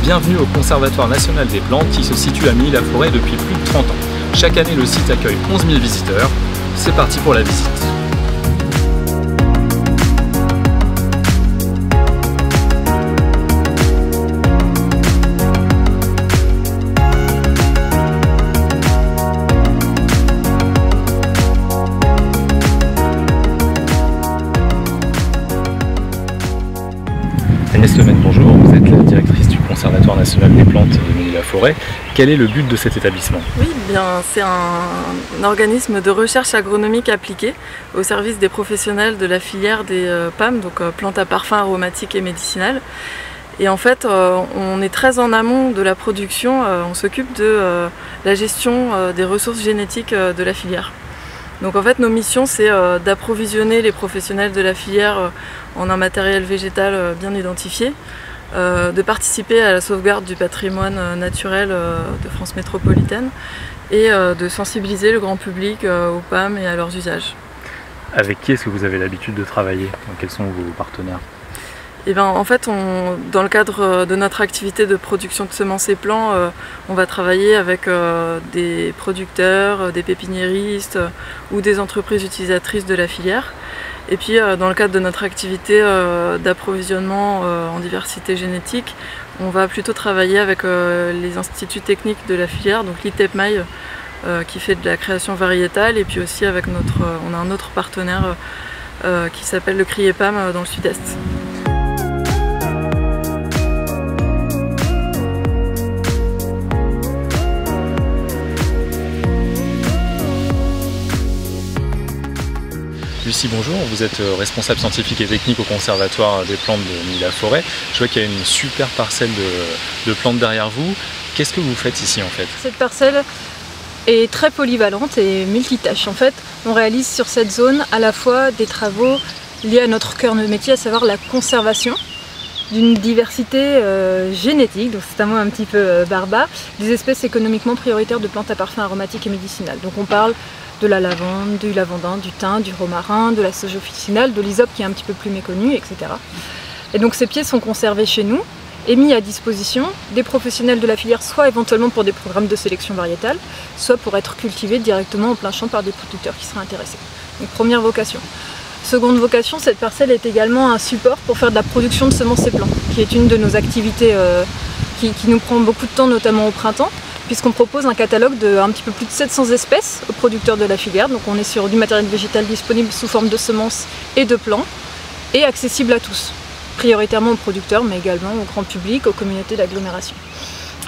Bienvenue au Conservatoire national des plantes qui se situe à Milly-la-Forêt depuis plus de 30 ans. Chaque année, le site accueille 11 000 visiteurs. C'est parti pour la visite. Agnès Lemaine, bonjour, vous êtes la directrice du Conservatoire national des plantes de Milly-la-Forêt. Quel est le but de cet établissement? Oui, bien, c'est un organisme de recherche agronomique appliquée au service des professionnels de la filière des PAM, donc plantes à parfum aromatiques et médicinales. Et en fait, on est très en amont de la production, on s'occupe de la gestion des ressources génétiques de la filière. Donc en fait, nos missions, c'est d'approvisionner les professionnels de la filière en un matériel végétal bien identifié, de participer à la sauvegarde du patrimoine naturel de France métropolitaine et de sensibiliser le grand public aux PAM et à leurs usages. Avec qui est-ce que vous avez l'habitude de travailler? Quels sont vos partenaires? Et ben, en fait, dans le cadre de notre activité de production de semences et plants, on va travailler avec des producteurs, des pépiniéristes ou des entreprises utilisatrices de la filière. Et puis, dans le cadre de notre activité d'approvisionnement en diversité génétique, on va plutôt travailler avec les instituts techniques de la filière, donc l'ITEPMAI qui fait de la création variétale, et puis aussi avec on a un autre partenaire qui s'appelle le CRIEPAM dans le sud-est. Lucie, bonjour, vous êtes responsable scientifique et technique au Conservatoire des plantes de Milly-la-Forêt. Je vois qu'il y a une super parcelle de plantes derrière vous. Qu'est-ce que vous faites ici en fait? Cette parcelle est très polyvalente et multitâche. En fait, on réalise sur cette zone à la fois des travaux liés à notre cœur de métier, à savoir la conservation d'une diversité génétique, donc c'est un mot un petit peu barbare, des espèces économiquement prioritaires de plantes à parfum aromatiques et médicinales. Donc on parle de la lavande, du lavandin, du thym, du romarin, de la sauge officinale, de l'hysope qui est un petit peu plus méconnu, etc. Et donc ces pieds sont conservés chez nous et mis à disposition des professionnels de la filière, soit éventuellement pour des programmes de sélection variétale, soit pour être cultivés directement en plein champ par des producteurs qui seraient intéressés. Donc première vocation. Seconde vocation, cette parcelle est également un support pour faire de la production de semences et plants, qui est une de nos activités qui nous prend beaucoup de temps, notamment au printemps, puisqu'on propose un catalogue de un petit peu plus de 700 espèces aux producteurs de la filière. Donc on est sur du matériel végétal disponible sous forme de semences et de plants, et accessible à tous, prioritairement aux producteurs, mais également au grand public, aux communautés d'agglomération.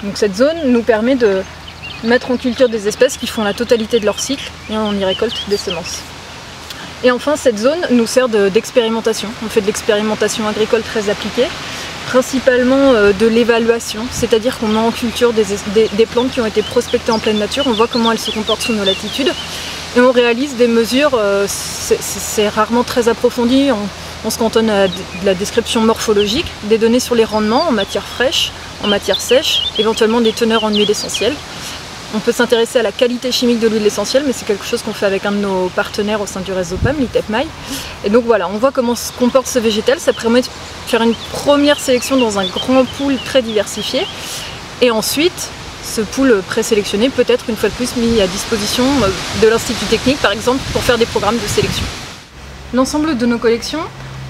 Donc cette zone nous permet de mettre en culture des espèces qui font la totalité de leur cycle, et on y récolte des semences. Et enfin, cette zone nous sert d'expérimentation. On fait de l'expérimentation agricole très appliquée, principalement de l'évaluation, c'est-à-dire qu'on met en culture des plantes qui ont été prospectées en pleine nature, on voit comment elles se comportent sous nos latitudes, et on réalise des mesures, c'est rarement très approfondi, on se cantonne à de la description morphologique, des données sur les rendements en matière fraîche, en matière sèche, éventuellement des teneurs en huile essentielle. On peut s'intéresser à la qualité chimique de l'huile essentielle, mais c'est quelque chose qu'on fait avec un de nos partenaires au sein du réseau PAM, l'ITEPMAI. Et donc voilà, on voit comment se comporte ce végétal, ça permet de faire une première sélection dans un grand pool très diversifié. Et ensuite, ce pool présélectionné peut être une fois de plus mis à disposition de l'Institut technique, par exemple, pour faire des programmes de sélection. L'ensemble de nos collections,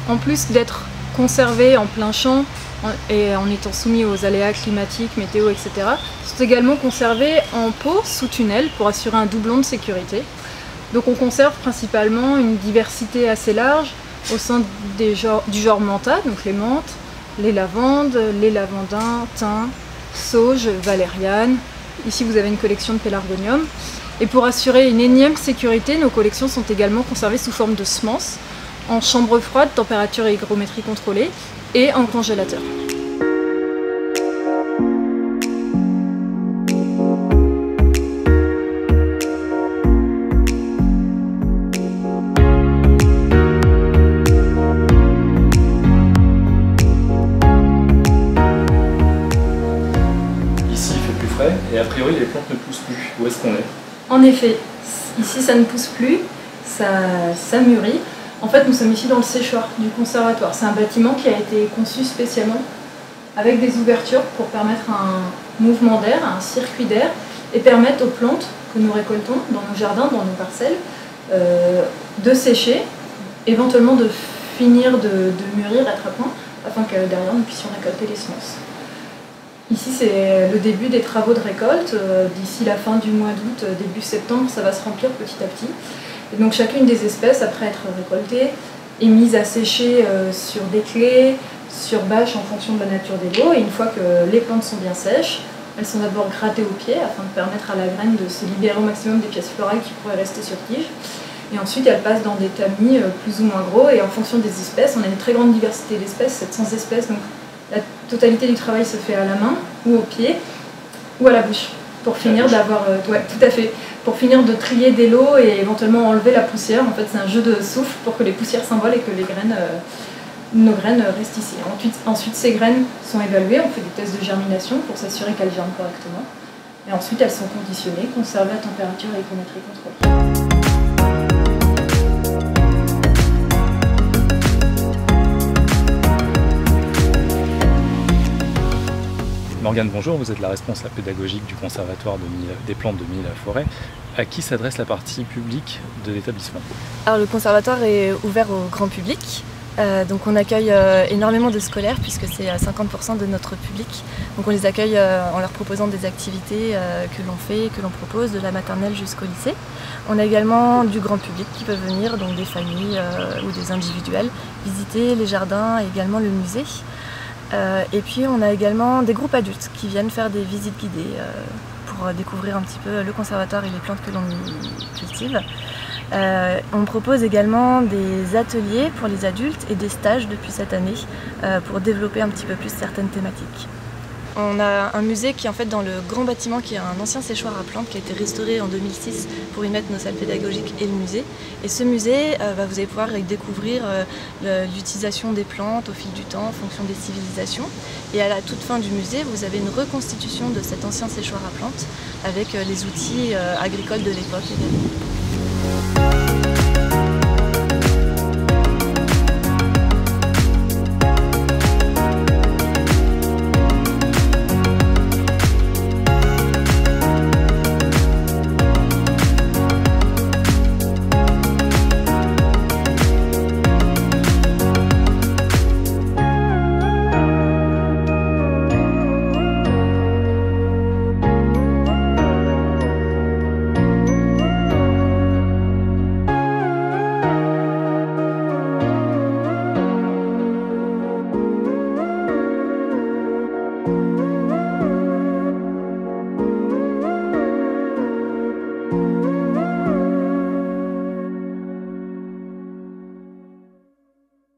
en plus d'être conservées en plein champ, et en étant soumis aux aléas climatiques, météo, etc., sont également conservés en pot sous tunnel pour assurer un doublon de sécurité. Donc on conserve principalement une diversité assez large au sein du genre mentha, donc les menthes, les lavandes, les lavandins, thym, sauge, valériane. Ici vous avez une collection de pélargonium. Et pour assurer une énième sécurité, nos collections sont également conservées sous forme de semences, en chambre froide, température et hygrométrie contrôlée, et en congélateur. Ici il fait plus frais et a priori les plantes ne poussent plus. Où est-ce qu'on est? En effet, ici ça ne pousse plus, ça mûrit. En fait, nous sommes ici dans le séchoir du conservatoire. C'est un bâtiment qui a été conçu spécialement avec des ouvertures pour permettre un mouvement d'air, un circuit d'air, et permettre aux plantes que nous récoltons dans nos jardins, dans nos parcelles, de sécher, éventuellement de finir de mûrir, être à point, afin que derrière nous puissions récolter les semences. Ici c'est le début des travaux de récolte. D'ici la fin du mois d'août, début septembre, ça va se remplir petit à petit. Et donc chacune des espèces, après être récoltée, est mise à sécher sur des clés, sur bâche en fonction de la nature des lots. Et une fois que les plantes sont bien sèches, elles sont d'abord grattées au pied afin de permettre à la graine de se libérer au maximum des pièces florales qui pourraient rester sur tige. Et ensuite, elles passent dans des tamis plus ou moins gros. Et en fonction des espèces, on a une très grande diversité d'espèces, 700 espèces. Donc la totalité du travail se fait à la main, ou au pied, ou à la bouche, pour finir d'avoir, ouais, tout à fait, pour finir de trier des lots et éventuellement enlever la poussière. En fait, c'est un jeu de souffle pour que les poussières s'envolent et que les graines, nos graines restent ici. Ensuite, ces graines sont évaluées, on fait des tests de germination pour s'assurer qu'elles germent correctement. Et ensuite, elles sont conditionnées, conservées à température et économétrie contrôlée. Morgane, bonjour, vous êtes la responsable pédagogique du Conservatoire des plantes de Milly-la-Forêt. À qui s'adresse la partie publique de l'établissement? Alors le conservatoire est ouvert au grand public, donc on accueille énormément de scolaires puisque c'est 50% de notre public. Donc on les accueille en leur proposant des activités que l'on fait, que l'on propose de la maternelle jusqu'au lycée. On a également du grand public qui peut venir, donc des familles ou des individuels, visiter les jardins et également le musée. Et puis on a également des groupes adultes qui viennent faire des visites guidées pour découvrir un petit peu le conservatoire et les plantes que l'on y cultive. On propose également des ateliers pour les adultes et des stages depuis cette année pour développer un petit peu plus certaines thématiques. On a un musée qui est en fait dans le grand bâtiment qui est un ancien séchoir à plantes qui a été restauré en 2006 pour y mettre nos salles pédagogiques et le musée. Et ce musée, vous allez pouvoir y découvrir l'utilisation des plantes au fil du temps en fonction des civilisations. Et à la toute fin du musée, vous avez une reconstitution de cet ancien séchoir à plantes avec les outils agricoles de l'époque également.